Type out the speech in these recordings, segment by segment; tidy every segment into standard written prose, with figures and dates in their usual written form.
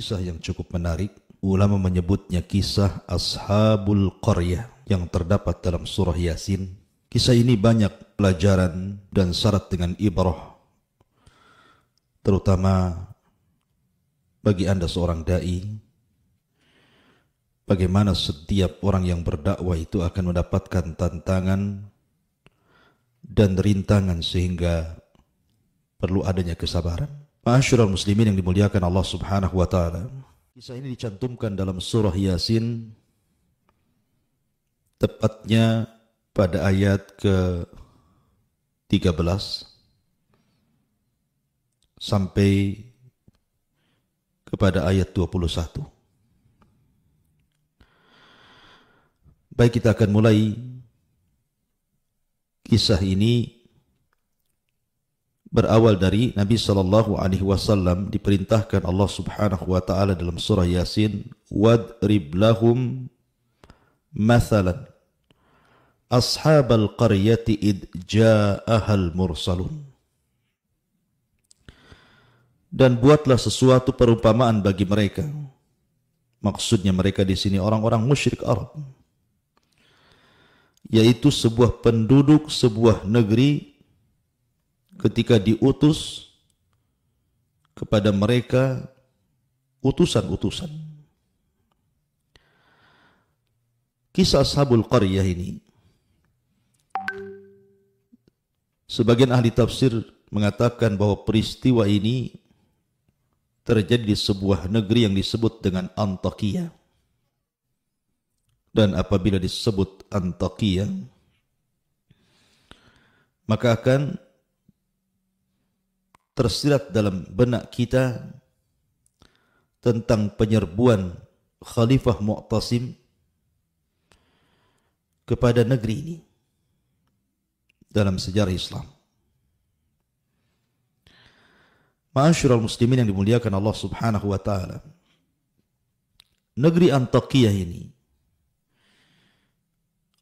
kisah yang cukup menarik. Ulama menyebutnya kisah Ashabul Qaryah yang terdapat dalam surah Yasin. Kisah ini banyak pelajaran dan syarat dengan ibrah, terutama bagi Anda seorang da'i. Bagaimana setiap orang yang berdakwah itu akan mendapatkan tantangan dan rintangan sehingga perlu adanya kesabaran. Ma'asyiral muslimin yang dimuliakan Allah Subhanahu wa taala. Kisah ini dicantumkan dalam surah Yasin, tepatnya pada ayat ke-13 sampai kepada ayat 21. Baik, kita akan mulai kisah ini. Berawal dari Nabi SAW diperintahkan Allah Subhanahu wa taala dalam surah Yasin, wadrib lahum mathalan ashabal qaryati id ja'ahal mursalun. Dan buatlah sesuatu perumpamaan bagi mereka. Maksudnya mereka di sini orang-orang musyrik Arab, yaitu sebuah penduduk sebuah negeri ketika diutus kepada mereka utusan-utusan. Kisah Ashabul Qaryah ini, sebagian ahli tafsir mengatakan bahwa peristiwa ini terjadi di sebuah negeri yang disebut dengan Antakya. Dan apabila disebut Antakya, maka akan tersirat dalam benak kita tentang penyerbuan Khalifah Mu'tasim kepada negeri ini dalam sejarah Islam. Ma'asyiral muslimin yang dimuliakan Allah Subhanahu wa taala. Negeri Antakya ini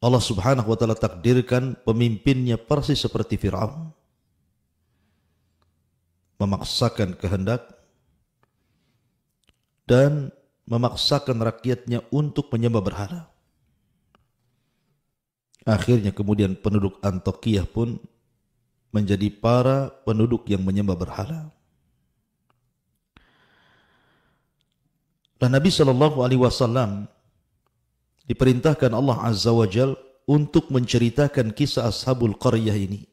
Allah Subhanahu wa taala takdirkan pemimpinnya persis seperti Fir'aun, memaksakan kehendak dan memaksakan rakyatnya untuk menyembah berhala. Akhirnya kemudian penduduk Antakya pun menjadi para penduduk yang menyembah berhala. Dan Nabi SAW diperintahkan Allah Azza wa Jal untuk menceritakan kisah Ashabul Qaryah ini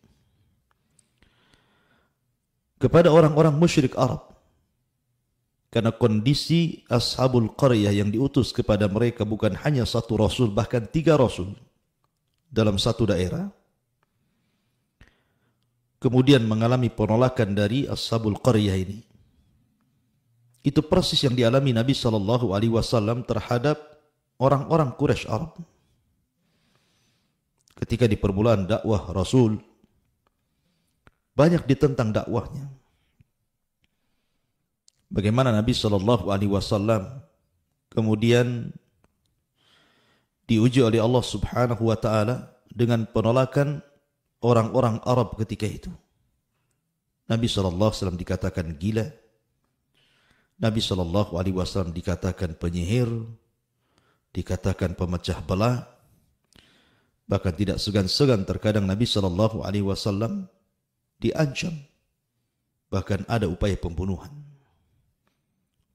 kepada orang-orang musyrik Arab, karena kondisi Ashabul Qaryah yang diutus kepada mereka bukan hanya satu rasul, bahkan 3 rasul dalam satu daerah, kemudian mengalami penolakan dari Ashabul Qaryah ini. Itu persis yang dialami Nabi SAW terhadap orang-orang Quraisy Arab ketika di permulaan dakwah Rasul. Banyak ditentang dakwahnya. Bagaimana Nabi SAW kemudian diuji oleh Allah Subhanahu wa taala dengan penolakan orang-orang Arab ketika itu. Nabi SAW dikatakan gila. Nabi SAW dikatakan penyihir, dikatakan pemecah belah. Bahkan tidak segan-segan terkadang Nabi SAW diancam, bahkan ada upaya pembunuhan.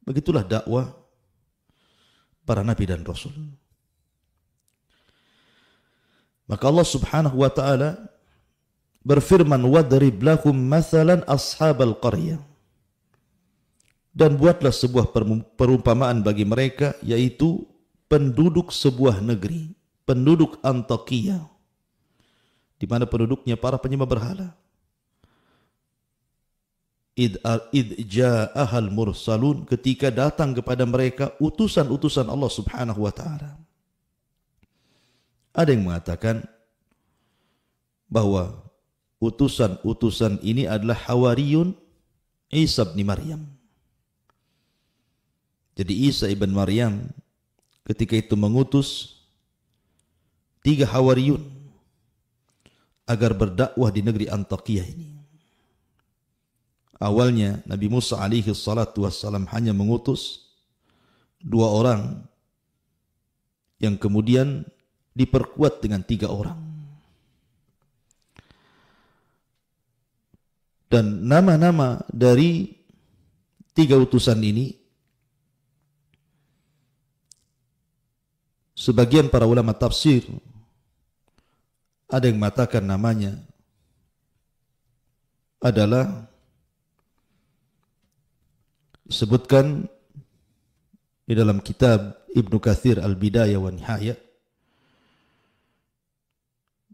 Begitulah dakwah para nabi dan rasul. Maka Allah Subhanahu wa taala berfirman, wadrib lahum mathalan ashabal qaryah, dan buatlah sebuah perumpamaan bagi mereka, yaitu penduduk sebuah negeri, penduduk Antakya, di mana penduduknya para penyembah berhala. Id ja'ahal mursalun, ketika datang kepada mereka utusan-utusan Allah Subhanahu wa taala. Ada yang mengatakan bahwa utusan-utusan ini adalah Hawariyun Isa bin Maryam. Jadi Isa ibn Maryam ketika itu mengutus 3 Hawariyun agar berdakwah di negeri Antakya ini. Awalnya Nabi Musa alaihi salatu wassalam hanya mengutus 2 orang yang kemudian diperkuat dengan 3 orang. Dan nama-nama dari 3 utusan ini, sebagian para ulama tafsir ada yang mengatakan namanya adalah disebutkan di dalam kitab Ibnu Katsir Al-Bidayah wa Nihayah,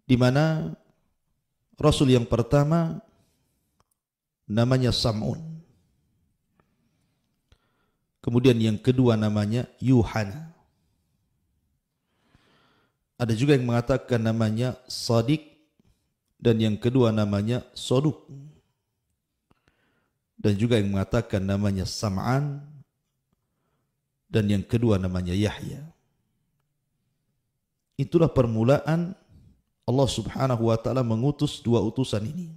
di mana Rasul yang pertama namanya Sam'un. Kemudian yang kedua namanya Yuhana. Ada juga yang mengatakan namanya Sadiq, dan yang kedua namanya Soduk. Dan juga yang mengatakan namanya Sam'an, dan yang kedua namanya Yahya. Itulah permulaan Allah Subhanahu wa ta'ala mengutus 2 utusan ini.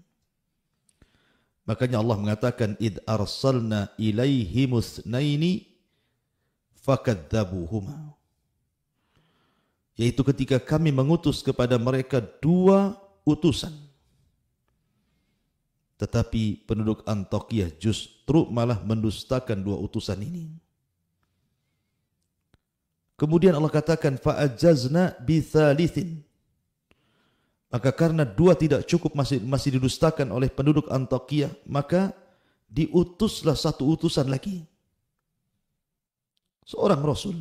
Makanya Allah mengatakan id arsalna ilaihimus naini fakadzabuhuma, yaitu ketika kami mengutus kepada mereka 2 utusan, tetapi penduduk Antiokhia justru malah mendustakan 2 utusan ini. Kemudian Allah katakan fa'ajazna bitsalitsin, maka karena 2 tidak cukup, masih didustakan oleh penduduk Antiokhia, maka diutuslah 1 utusan lagi, seorang Rasul.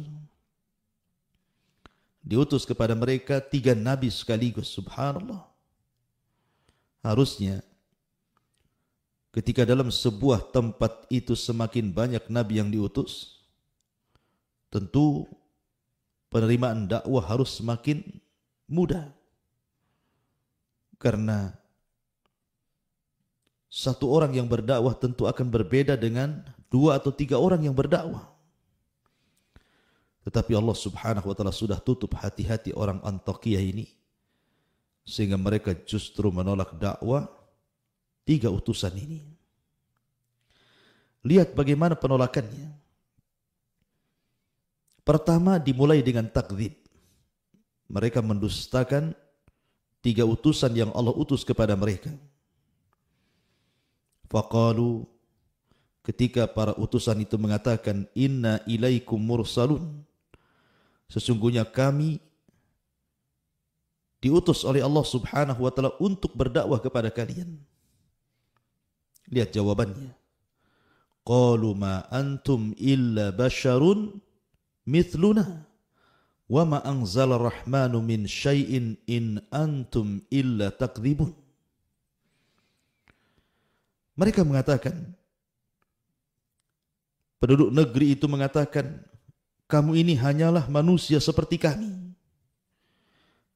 Diutus kepada mereka 3 nabi sekaligus. Subhanallah. Harusnya ketika dalam sebuah tempat itu semakin banyak nabi yang diutus, tentu penerimaan dakwah harus semakin mudah. Karena 1 orang yang berdakwah tentu akan berbeda dengan 2 atau 3 orang yang berdakwah. Tetapi Allah Subhanahu wa ta'ala sudah tutup hati-hati orang Antiokhia ini, sehingga mereka justru menolak dakwah 3 utusan ini. Lihat bagaimana penolakannya. Pertama dimulai dengan takdzib. Mereka mendustakan 3 utusan yang Allah utus kepada mereka. Faqalu, ketika para utusan itu mengatakan inna ilaikum mursalun, sesungguhnya kami diutus oleh Allah Subhanahu wa ta'ala untuk berdakwah kepada kalian. Lihat jawabannya. Qalu ma antum illa basyarun mithluna wa ma anzala rahmanu min syai'in in antum illa takdzibun. Mereka mengatakan, penduduk negeri itu mengatakan, kamu ini hanyalah manusia seperti kami,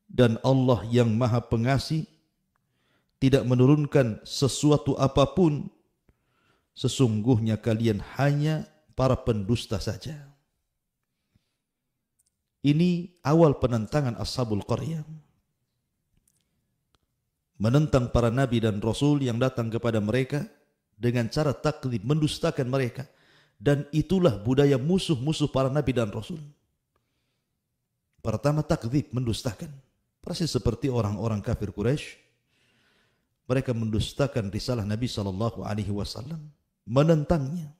dan Allah yang Maha Pengasih tidak menurunkan sesuatu apapun, sesungguhnya kalian hanya para pendusta saja. Ini awal penentangan Ashabul Qaryah, menentang para nabi dan rasul yang datang kepada mereka dengan cara takdzib, mendustakan mereka. Dan itulah budaya musuh-musuh para nabi dan rasul. Pertama takdzib, mendustakan. Persis seperti orang-orang kafir Quraisy, mereka mendustakan risalah Nabi SAW, menentangnya,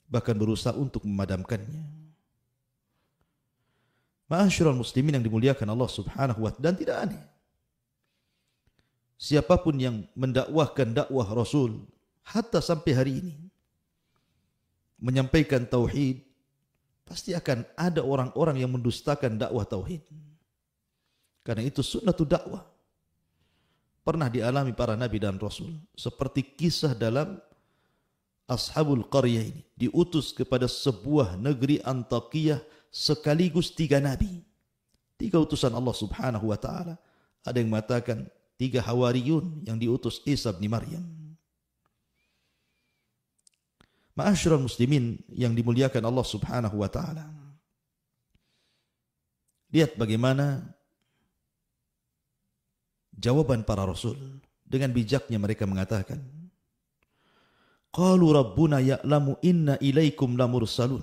bahkan berusaha untuk memadamkannya. Ma'asyiral muslimin yang dimuliakan Allah Subhanahu wa ta'ala, dan tidak aneh, siapapun yang mendakwahkan dakwah Rasul hatta sampai hari ini, menyampaikan tauhid, pasti akan ada orang-orang yang mendustakan dakwah tauhid. Karena itu sunnatul dakwah pernah dialami para nabi dan rasul, seperti kisah dalam Ashabul Qaryah ini, diutus kepada sebuah negeri Antiokhia sekaligus 3 nabi, 3 utusan Allah Subhanahu wa ta'ala. Ada yang mengatakan 3 hawariyun yang diutus Isa bin Maryam. Ma'asyiral muslimin yang dimuliakan Allah Subhanahu wa ta'ala, lihat bagaimana jawaban para rasul. Dengan bijaknya mereka mengatakan, qalu rabbuna ya'lamu inna ilaikum lamursalun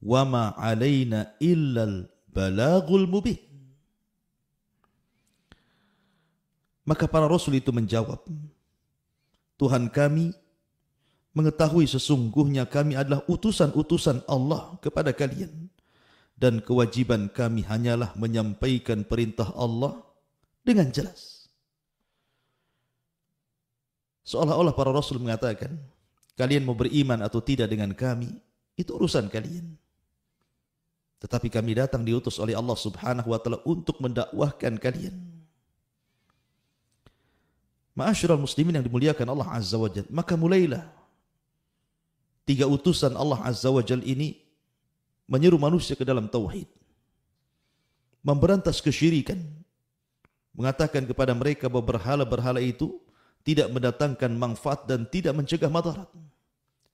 wa ma 'alaina illal balagul mubin. Maka para rasul itu menjawab, Tuhan kami mengetahui sesungguhnya kami adalah utusan-utusan Allah kepada kalian, dan kewajiban kami hanyalah menyampaikan perintah Allah dengan jelas. Seolah-olah para rasul mengatakan, kalian mau beriman atau tidak dengan kami, itu urusan kalian. Tetapi kami datang diutus oleh Allah Subhanahu wa taala untuk mendakwahkan kalian. Ma'asyiral muslimin yang dimuliakan Allah Azza wa Jalla, maka mulailah 3 utusan Allah Azza wa Jalla ini menyeru manusia ke dalam tauhid, memberantas kesyirikan, mengatakan kepada mereka bahwa berhala-berhala itu tidak mendatangkan manfaat dan tidak mencegah madarat.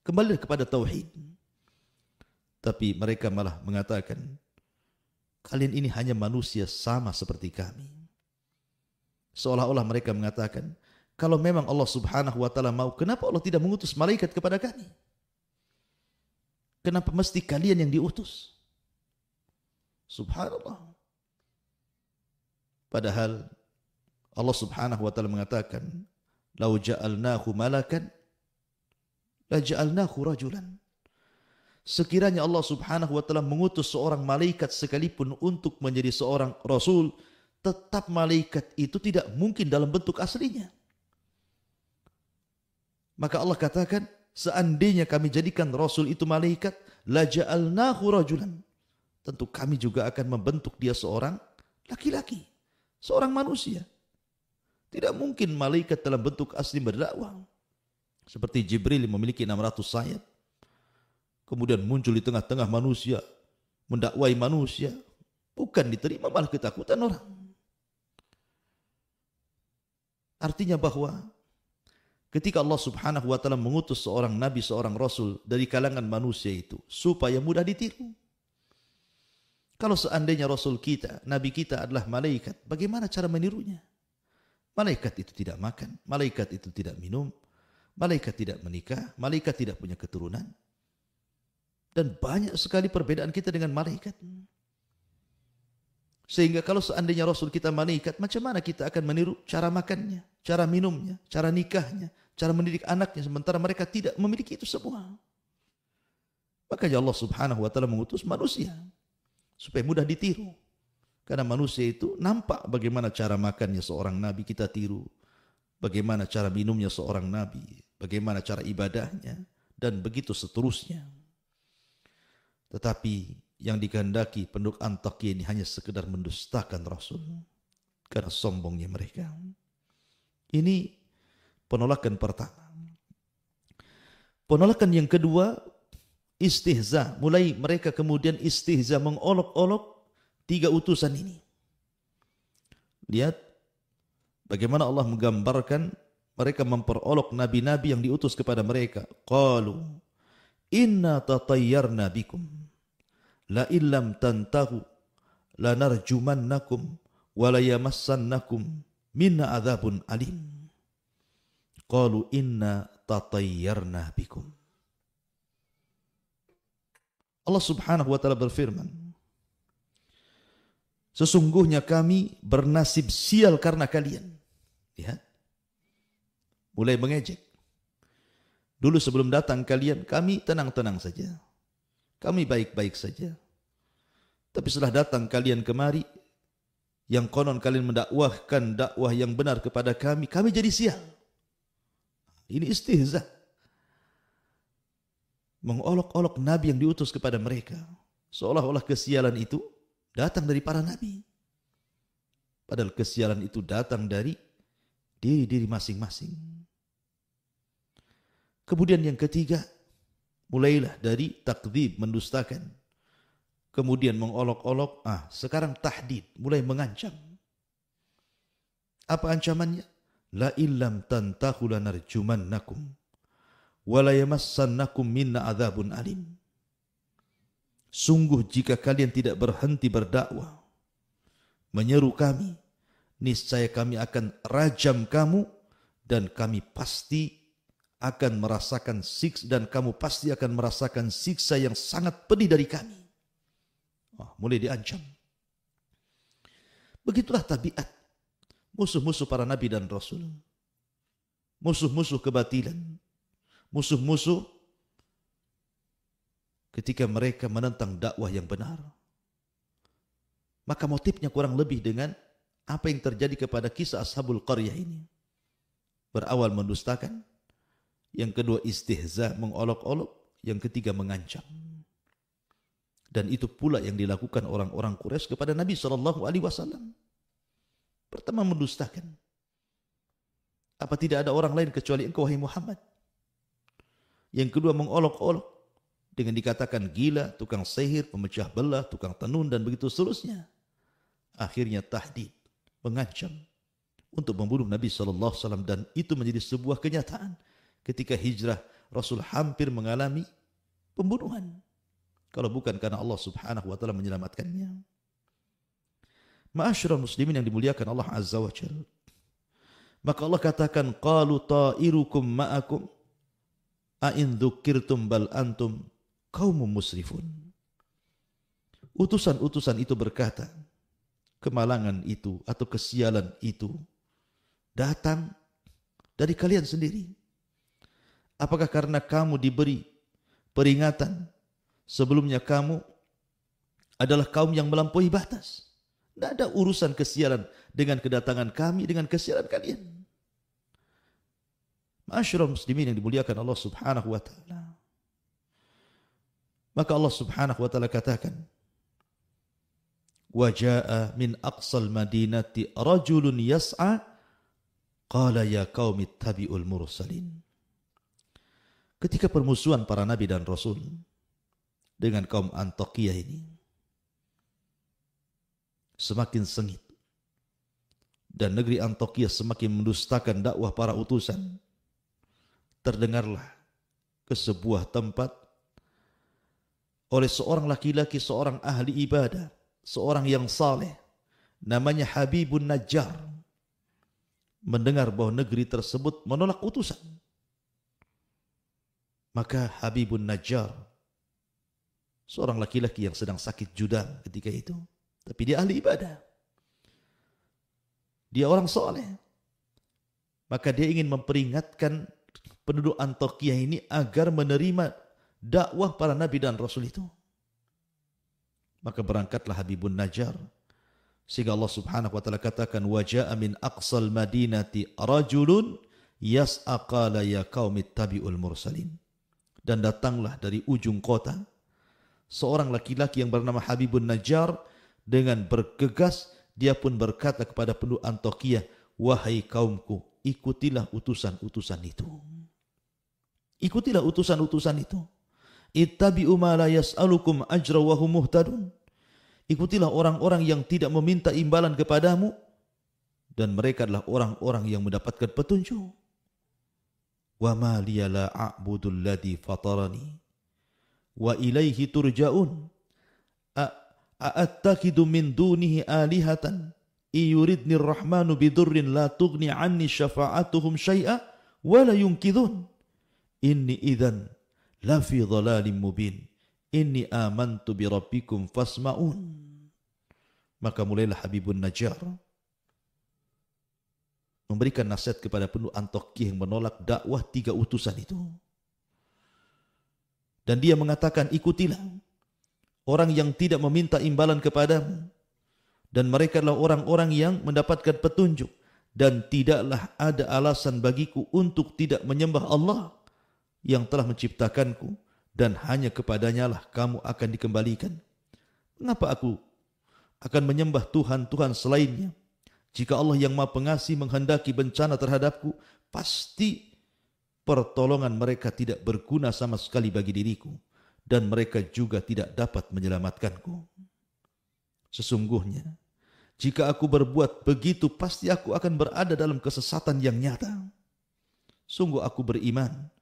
Kembali kepada tauhid. Tapi mereka malah mengatakan, kalian ini hanya manusia sama seperti kami. Seolah-olah mereka mengatakan, kalau memang Allah Subhanahu wa taala mau, kenapa Allah tidak mengutus malaikat kepada kami? Kenapa mesti kalian yang diutus? Subhanallah. Padahal Allah Subhanahu wa taala mengatakan, "Lau ja'alnahu malakan la ja'alnahu rajulan." Sekiranya Allah Subhanahu wa taala mengutus seorang malaikat sekalipun untuk menjadi seorang rasul, tetap malaikat itu tidak mungkin dalam bentuk aslinya. Maka Allah katakan, seandainya kami jadikan rasul itu malaikat, la ja'alnahu rajulan. Tentu kami juga akan membentuk dia seorang laki-laki, seorang manusia. Tidak mungkin malaikat dalam bentuk asli berdakwah. Seperti Jibril memiliki 600 sayap. Kemudian muncul di tengah-tengah manusia, mendakwai manusia. Bukan diterima, malah ketakutan orang. Artinya bahwa ketika Allah Subhanahu wa taala mengutus seorang nabi, seorang rasul dari kalangan manusia itu supaya mudah ditiru. Kalau seandainya rasul kita, nabi kita adalah malaikat, bagaimana cara menirunya? Malaikat itu tidak makan, malaikat itu tidak minum, malaikat tidak menikah, malaikat tidak punya keturunan. Dan banyak sekali perbedaan kita dengan malaikat. Sehingga kalau seandainya rasul kita malaikat, macam mana kita akan meniru cara makannya, cara minumnya, cara nikahnya, cara mendidik anaknya, sementara mereka tidak memiliki itu semua. Makanya Allah Subhanahu wa taala mengutus manusia supaya mudah ditiru. Karena manusia itu nampak bagaimana cara makannya seorang nabi, kita tiru. Bagaimana cara minumnya seorang nabi, bagaimana cara ibadahnya, dan begitu seterusnya. Tetapi yang dikehendaki penduduk Antakya ini hanya sekedar mendustakan Rasul karena sombongnya mereka. Ini penolakan pertama. Penolakan yang kedua, istihza. Mulai mereka kemudian istihza, mengolok-olok 3 utusan ini. Lihat bagaimana Allah menggambarkan mereka memperolok nabi-nabi yang diutus kepada mereka. Qalu inna tatayyarna bikum la illam tantahu lanarjumannakum wa la yamassannakum minna adzabun alim. Qalu inna tatayyarna bikum. Allah Subhanahu wa taala berfirman, sesungguhnya kami bernasib sial karena kalian. Lihat, mulai mengejek. Dulu sebelum datang kalian, kami tenang-tenang saja. Kami baik-baik saja. Tapi setelah datang kalian kemari, yang konon kalian mendakwahkan dakwah yang benar kepada kami, kami jadi sial. Ini istihza. Mengolok-olok nabi yang diutus kepada mereka. Seolah-olah kesialan itu datang dari para nabi. Padahal kesialan itu datang dari diri-diri masing-masing. Kemudian yang ketiga, mulailah dari takdzib, mendustakan. Kemudian mengolok-olok, sekarang tahdid, mulai mengancam. Apa ancamannya? La illam tantahu lanarjumannakum wa la yamassannakum minna adzabun alim. Sungguh jika kalian tidak berhenti berdakwah, menyeru kami, niscaya kami akan rajam kamu dan kami pasti akan merasakan siksa, dan kamu pasti akan merasakan siksa yang sangat pedih dari kami. Mulai diancam. Begitulah tabiat musuh-musuh para nabi dan rasul. Musuh-musuh kebatilan. Musuh-musuh ketika mereka menentang dakwah yang benar. Maka motifnya kurang lebih dengan apa yang terjadi kepada kisah Ashabul Qaryah ini. Berawal mendustakan, yang kedua istihza, mengolok-olok, yang ketiga mengancam. Dan itu pula yang dilakukan orang-orang Quraisy kepada Nabi SAW. Pertama mendustakan. Apa tidak ada orang lain kecuali engkau, wahai Muhammad? Yang kedua mengolok-olok dengan dikatakan gila, tukang sihir, pemecah belah, tukang tenun, dan begitu seterusnya. Akhirnya tahdid, mengancam untuk membunuh Nabi SAW, dan itu menjadi sebuah kenyataan. Ketika hijrah, Rasul hampir mengalami pembunuhan. Kalau bukan karena Allah Subhanahu wa Ta'ala menyelamatkannya. Ma'asyiral muslimin yang dimuliakan Allah Azza wa Jalla. Maka Allah katakan, qalu ta'irukum ma'akum a'in dzukirtum bal antum qaumun musrifun. Utusan-utusan itu berkata, kemalangan itu atau kesialan itu datang dari kalian sendiri. Apakah karena kamu diberi peringatan sebelumnya kamu adalah kaum yang melampaui batas? Tidak ada urusan kesialan dengan kedatangan kami, dengan kesialan kalian. Ma'asyiral muslimin yang dimuliakan Allah Subhanahu wa Ta'ala. Maka Allah Subhanahu wa Ta'ala katakan, wa jaa min aqsal madinati rajulun yas'a qala ya qaumi ittabi'ul mursalin. Ketika permusuhan para nabi dan rasul dengan kaum Antiokhia ini semakin sengit, dan negeri Antiokhia semakin mendustakan dakwah para utusan, terdengarlah ke sebuah tempat oleh seorang laki-laki, seorang ahli ibadah, seorang yang saleh, namanya Habibun Najjar, mendengar bahwa negeri tersebut menolak utusan. Maka Habibun Najjar, seorang laki-laki yang sedang sakit judam ketika itu, tapi dia ahli ibadah, dia orang soleh, maka dia ingin memperingatkan penduduk Antiokhia ini agar menerima dakwah para nabi dan rasul itu. Maka berangkatlah Habibun Najjar, sehingga Allah Subhanahu wa Ta'ala katakan, wa jaa min aqsal madinati rajulun yas'a qala ya qaumi ittabi'ul mursalin. Dan datanglah dari ujung kota seorang laki-laki yang bernama Habibun Najjar, dengan bergegas dia pun berkata kepada penduduk Antiokhia, wahai kaumku, ikutilah utusan-utusan itu. Ikutilah utusan-utusan itu. Ittabi'u ma la yas'alukum ajra wa hum muhtadun. Ikutilah orang-orang yang tidak meminta imbalan kepadamu, dan mereka adalah orang-orang yang mendapatkan petunjuk. Wa ma liya la a'budu alladhi fatarani wa ilaihi turja'un a'attakidu min dunihi alihatan iyuridni ar-rahmanu bidurrin la tughni anni syafa'atuhum syai'a wa la yunkidhun inni idzan la fi dhalalim mubin inni amantu bi rabbikum fasma'un. Maka mulailah Habibun Najjar memberikan nasihat kepada penduduk Antiokhia yang menolak dakwah 3 utusan itu. Dan dia mengatakan, ikutilah orang yang tidak meminta imbalan kepadamu, dan mereka adalah orang-orang yang mendapatkan petunjuk, dan tidaklah ada alasan bagiku untuk tidak menyembah Allah yang telah menciptakanku, dan hanya kepadanya lah kamu akan dikembalikan. Mengapa aku akan menyembah Tuhan-Tuhan selainnya? Jika Allah yang Maha Pengasih menghendaki bencana terhadapku, pasti pertolongan mereka tidak berguna sama sekali bagi diriku, dan mereka juga tidak dapat menyelamatkanku. Sesungguhnya, jika aku berbuat begitu, pasti aku akan berada dalam kesesatan yang nyata. Sungguh aku beriman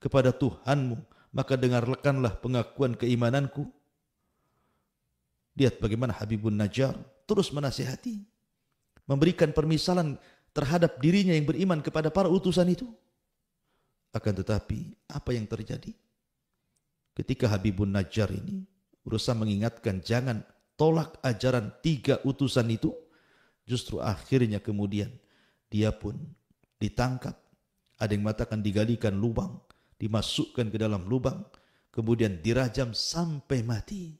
kepada Tuhanmu, maka dengarkanlah pengakuan keimananku. Lihat bagaimana Habibun Najjar terus menasihati, memberikan permisalan terhadap dirinya yang beriman kepada para utusan itu. Akan tetapi apa yang terjadi? Ketika Habibun Najjar ini berusaha mengingatkan jangan tolak ajaran 3 utusan itu, justru akhirnya kemudian dia pun ditangkap. Ada yang mengatakan digalikan lubang, dimasukkan ke dalam lubang, kemudian dirajam sampai mati.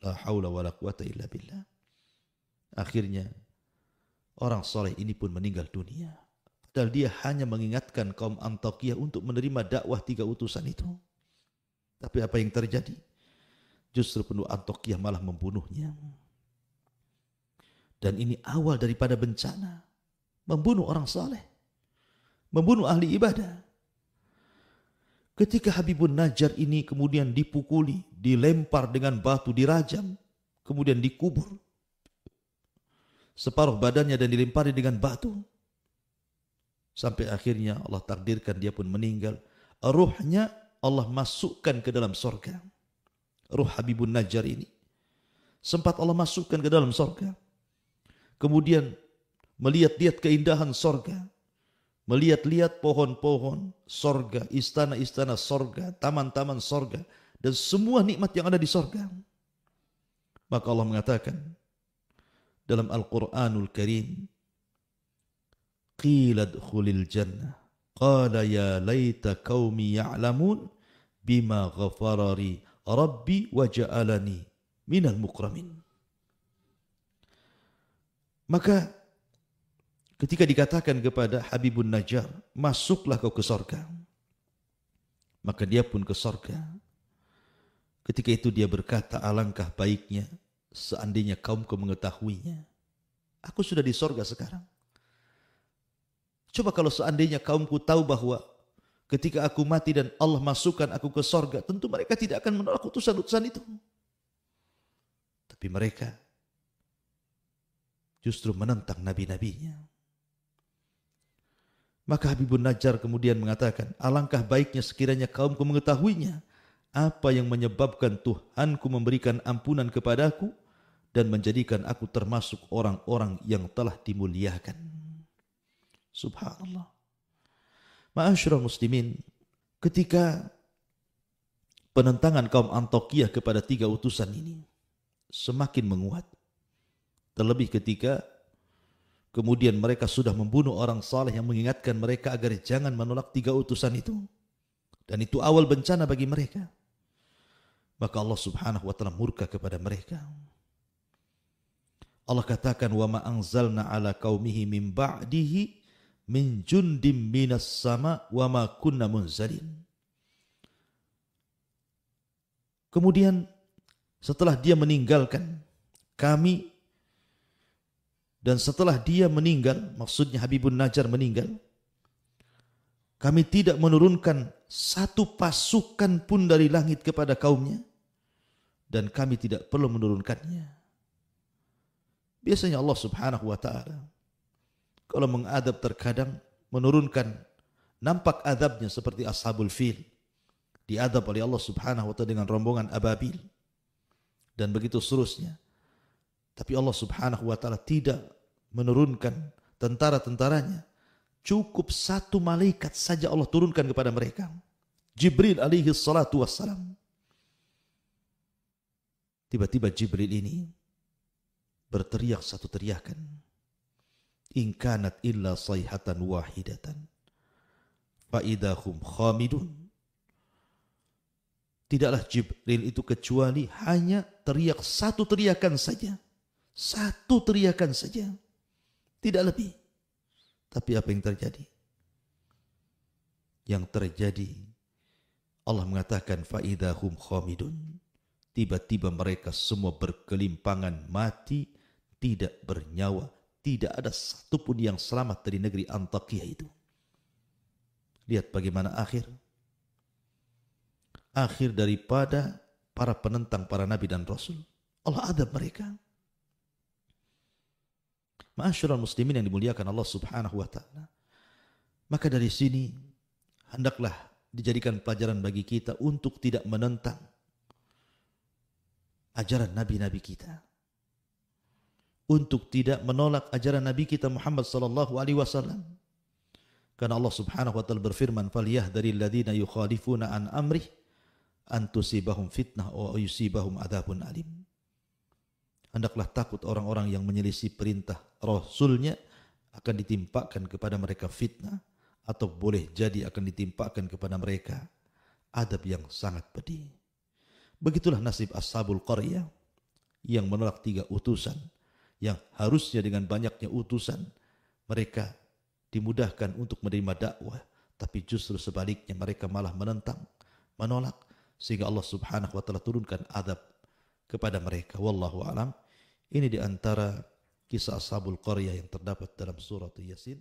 La haula wa la quwata illa billah. Akhirnya orang soleh ini pun meninggal dunia. Padahal dia hanya mengingatkan kaum Antakiyah untuk menerima dakwah 3 utusan itu. Tapi apa yang terjadi? Justru penduduk Antakiyah malah membunuhnya. Dan ini awal daripada bencana. Membunuh orang saleh. Membunuh ahli ibadah. Ketika Habibun Najjar ini kemudian dipukuli, dilempar dengan batu, dirajam, kemudian dikubur. Separuh badannya dan dilempari dengan batu. Sampai akhirnya Allah takdirkan dia pun meninggal. Ruhnya Allah masukkan ke dalam sorga. Ruh Habibun Najjar ini sempat Allah masukkan ke dalam sorga. Kemudian melihat-lihat keindahan sorga. Melihat-lihat pohon-pohon sorga, istana-istana sorga, taman-taman sorga. Dan semua nikmat yang ada di sorga. Maka Allah mengatakan dalam Al-Quranul Karim, qila dkhulil jannah qala ya laita qaumi ya'lamun bima ghafarari rabbi wa ja'alani minal mukramin. Maka ketika dikatakan kepada Habibun Najjar, masuklah kau ke sorga, maka dia pun ke sorga. Ketika itu dia berkata, alangkah baiknya seandainya kaumku mengetahuinya. Aku sudah di sorga sekarang. Coba kalau seandainya kaumku tahu bahwa ketika aku mati dan Allah masukkan aku ke sorga, tentu mereka tidak akan menolak utusan-utusan itu. Tapi mereka justru menentang nabi-nabinya. Maka Habibun Najjar kemudian mengatakan, alangkah baiknya sekiranya kaumku mengetahuinya, apa yang menyebabkan Tuhanku memberikan ampunan kepadaku dan menjadikan aku termasuk orang-orang yang telah dimuliakan. Subhanallah. Ma'asyiral muslimin, ketika penentangan kaum Antakiyah kepada 3 utusan ini semakin menguat, terlebih ketika kemudian mereka sudah membunuh orang saleh yang mengingatkan mereka agar jangan menolak 3 utusan itu, dan itu awal bencana bagi mereka, maka Allah subhanahu wa ta'ala murka kepada mereka. Allah katakan, wa ma anzalna ala qaumihi min ba'dihi min jundim minas sama wa ma kunna munzalin. Kemudian setelah dia meninggalkan kami, dan setelah dia meninggal, maksudnya Habibun Najjar meninggal, kami tidak menurunkan satu pasukan pun dari langit kepada kaumnya, dan kami tidak perlu menurunkannya. Biasanya Allah subhanahu wa ta'ala kalau mengadab terkadang menurunkan nampak adabnya seperti Ashabul Fil. Diadab oleh Allah subhanahu wa ta'ala dengan rombongan ababil. Dan begitu seterusnya. Tapi Allah subhanahu wa ta'ala tidak menurunkan tentara-tentaranya. Cukup 1 malaikat saja Allah turunkan kepada mereka. Jibril alaihi salatu wassalam. Tiba-tiba Jibril ini berteriak satu teriakan. In kanat illa sayhatan wahidatan fa idahum khamidun. Tidaklah Jibril itu kecuali hanya teriak satu teriakan saja. Satu teriakan saja. Tidak lebih. Tapi apa yang terjadi? Yang terjadi, Allah mengatakan fa idahum khamidun. Tiba-tiba mereka semua berkelimpangan mati, tidak bernyawa. Tidak ada satupun yang selamat dari negeri Antakiyah itu. Lihat bagaimana akhir daripada para penentang para nabi dan rasul. Allah adab mereka. Ma'asyiral muslimin yang dimuliakan Allah subhanahu wa ta'ala. Maka dari sini hendaklah dijadikan pelajaran bagi kita untuk tidak menentang ajaran nabi-nabi kita. Untuk tidak menolak ajaran Nabi kita Muhammad sallallahu alaihi wasallam. Karena Allah Subhanahu wa taala berfirman, "Falyahdharil ladzina yukhalifuna an amrih an tusibahum fitnah wa yusibahum adzabun alim." Hendaklah takut orang-orang yang menyelisih perintah Rasulnya akan ditimpakan kepada mereka fitnah, atau boleh jadi akan ditimpakan kepada mereka adab yang sangat pedih. Begitulah nasib Ashabul Qaryah yang menolak 3 utusan, yang harusnya dengan banyaknya utusan mereka dimudahkan untuk menerima dakwah, tapi justru sebaliknya mereka malah menentang, menolak, sehingga Allah Subhanahu wa taala turunkan adab kepada mereka. Wallahu alam. Ini di antara kisah Ashabul Qaryah yang terdapat dalam surat Yasin.